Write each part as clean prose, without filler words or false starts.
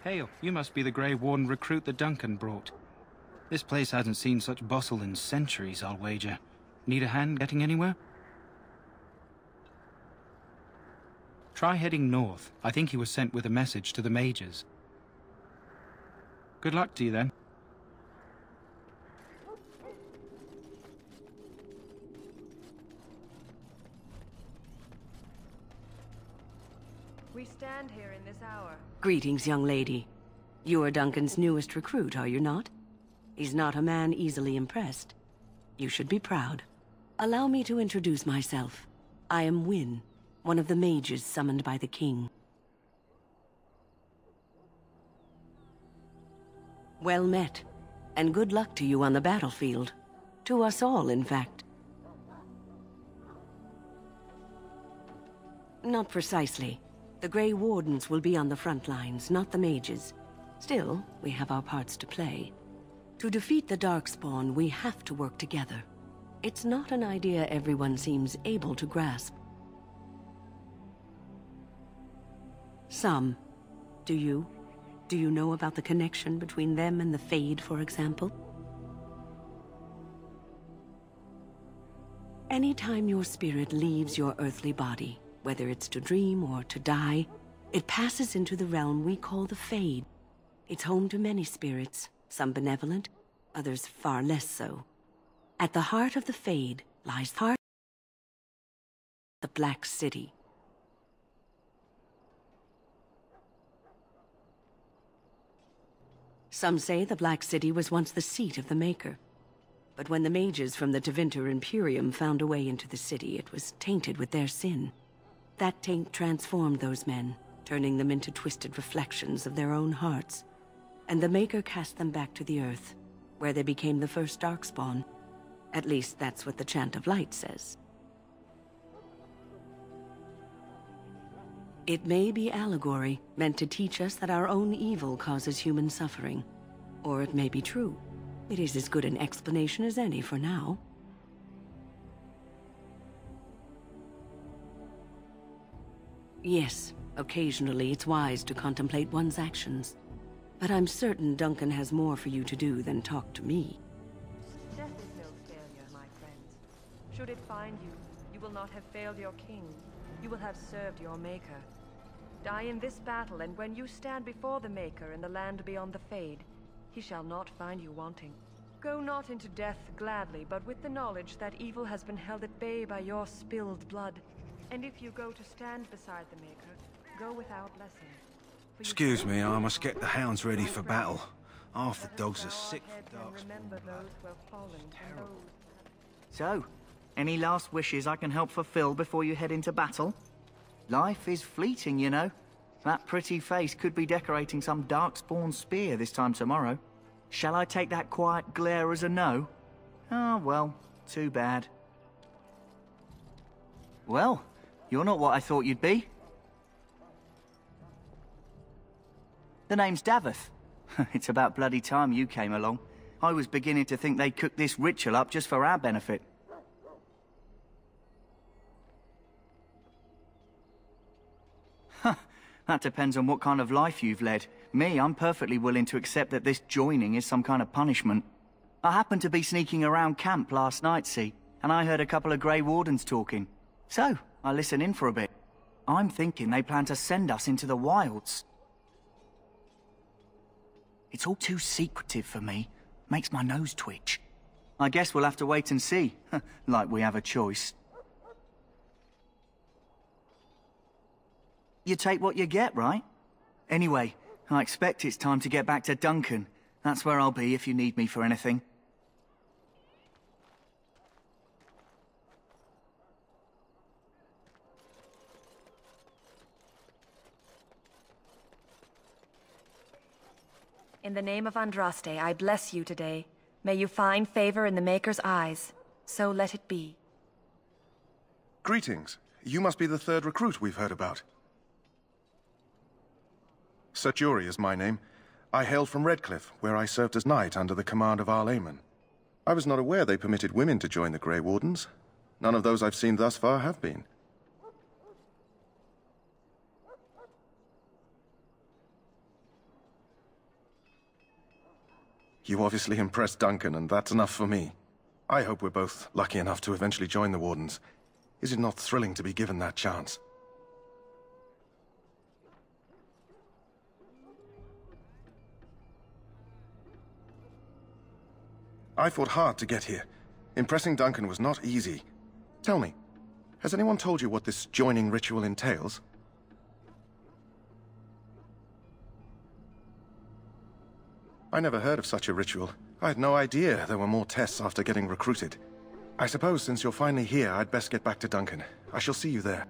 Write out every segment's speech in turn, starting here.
Hail, you must be the Grey Warden recruit that Duncan brought. This place hasn't seen such bustle in centuries, I'll wager. Need a hand getting anywhere? Try heading north. I think he was sent with a message to the mages. Good luck to you then. We stand here in this hour. Greetings, young lady. You are Duncan's newest recruit, are you not? He's not a man easily impressed. You should be proud. Allow me to introduce myself. I am Wynne, one of the mages summoned by the king. Well met, and good luck to you on the battlefield. To us all, in fact. Not precisely. The Grey Wardens will be on the front lines, not the mages. Still, we have our parts to play. To defeat the Darkspawn, we have to work together. It's not an idea everyone seems able to grasp. Some. Do you? Do you know about the connection between them and the Fade, for example? Anytime your spirit leaves your earthly body, whether it's to dream or to die, it passes into the realm we call the Fade. It's home to many spirits, some benevolent, others far less so. At the heart of the Fade lies the Black City. Some say the Black City was once the seat of the Maker. But when the mages from the Tevinter Imperium found a way into the city, it was tainted with their sin. That taint transformed those men, turning them into twisted reflections of their own hearts. And the Maker cast them back to the Earth, where they became the first Darkspawn. At least that's what the Chant of Light says. It may be allegory, meant to teach us that our own evil causes human suffering. Or it may be true. It is as good an explanation as any for now. Yes, occasionally it's wise to contemplate one's actions. But I'm certain Duncan has more for you to do than talk to me. Death is no failure, my friends. Should it find you, you will not have failed your king. You will have served your Maker. Die in this battle, and when you stand before the Maker in the land beyond the Fade, he shall not find you wanting. Go not into death gladly, but with the knowledge that evil has been held at bay by your spilled blood. And if you go to stand beside the Maker, go without blessing. Excuse me, I must get the hounds ready for battle. Half the dogs are sick for Darkspawn. So, any last wishes I can help fulfill before you head into battle? Life is fleeting, you know. That pretty face could be decorating some Darkspawn spear this time tomorrow. Shall I take that quiet glare as a no? Oh, well, too bad. Well, you're not what I thought you'd be. The name's Daveth. It's about bloody time you came along. I was beginning to think they'd cooked this ritual up just for our benefit. Huh, that depends on what kind of life you've led. Me, I'm perfectly willing to accept that this joining is some kind of punishment. I happened to be sneaking around camp last night, see, and I heard a couple of Grey Wardens talking. So, I listened in for a bit. I'm thinking they plan to send us into the wilds. It's all too secretive for me. Makes my nose twitch. I guess we'll have to wait and see. Like we have a choice. You take what you get, right? Anyway, I expect it's time to get back to Duncan. That's where I'll be if you need me for anything. In the name of Andraste, I bless you today. May you find favor in the Maker's eyes. So let it be. Greetings. You must be the third recruit we've heard about. Serturi is my name. I hail from Redcliffe, where I served as knight under the command of Arl Aemon. I was not aware they permitted women to join the Grey Wardens. None of those I've seen thus far have been. You obviously impressed Duncan, and that's enough for me. I hope we're both lucky enough to eventually join the Wardens. Is it not thrilling to be given that chance? I fought hard to get here. Impressing Duncan was not easy. Tell me, has anyone told you what this joining ritual entails? I never heard of such a ritual. I had no idea there were more tests after getting recruited. I suppose since you're finally here, I'd best get back to Duncan. I shall see you there.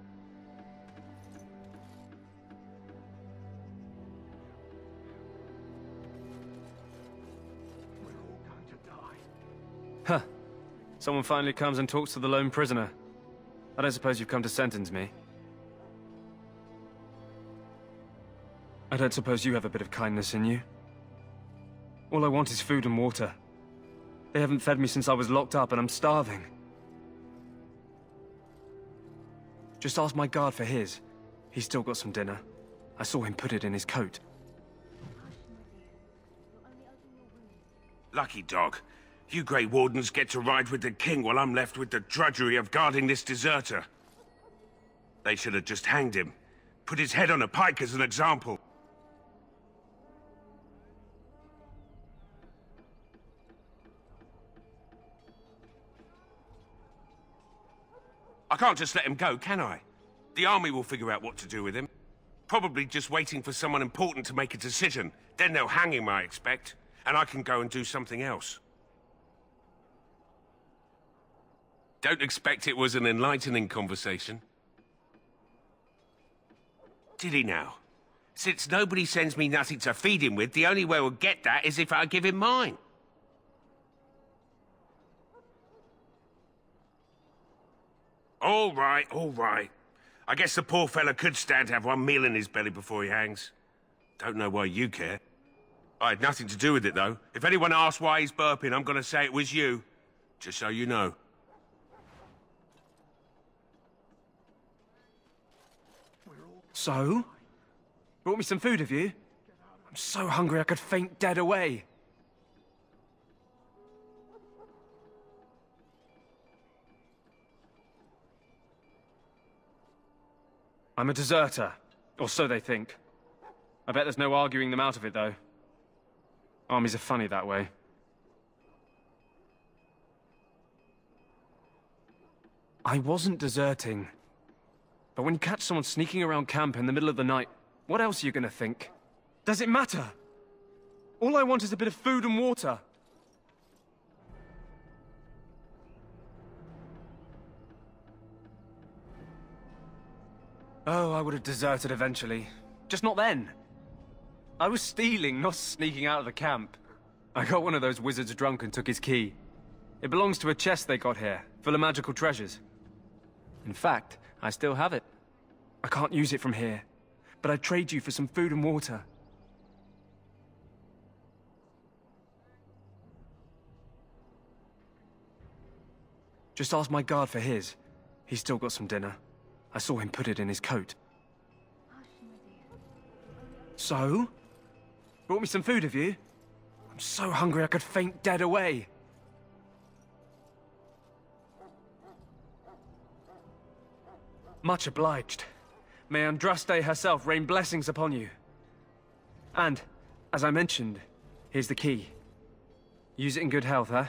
Huh. Someone finally comes and talks to the lone prisoner. I don't suppose you've come to sentence me. I don't suppose you have a bit of kindness in you. All I want is food and water. They haven't fed me since I was locked up and I'm starving. Just ask my guard for his. He's still got some dinner. I saw him put it in his coat. Lucky dog. You Grey Wardens get to ride with the king while I'm left with the drudgery of guarding this deserter. They should have just hanged him. Put his head on a pike as an example. I can't just let him go, can I? The army will figure out what to do with him. Probably just waiting for someone important to make a decision. Then they'll hang him, I expect. And I can go and do something else. Don't expect it was an enlightening conversation. Did he now? Since nobody sends me nothing to feed him with, the only way we'll get that is if I give him mine. All right, all right. I guess the poor fella could stand to have one meal in his belly before he hangs. Don't know why you care. I had nothing to do with it, though. If anyone asks why he's burping, I'm gonna say it was you. Just so you know. So? Brought me some food, have you? I'm so hungry I could faint dead away. I'm a deserter, or so they think. I bet there's no arguing them out of it, though. Armies are funny that way. I wasn't deserting. But when you catch someone sneaking around camp in the middle of the night, what else are you gonna think? Does it matter? All I want is a bit of food and water. Oh, I would have deserted eventually. Just not then. I was stealing, not sneaking out of the camp. I got one of those wizards drunk and took his key. It belongs to a chest they got here, full of magical treasures. In fact, I still have it. I can't use it from here, but I'd trade you for some food and water. Just ask my guard for his. He's still got some dinner. I saw him put it in his coat. So? Brought me some food, have you? I'm so hungry I could faint dead away. Much obliged. May Andraste herself rain blessings upon you. And, as I mentioned, here's the key. Use it in good health, huh?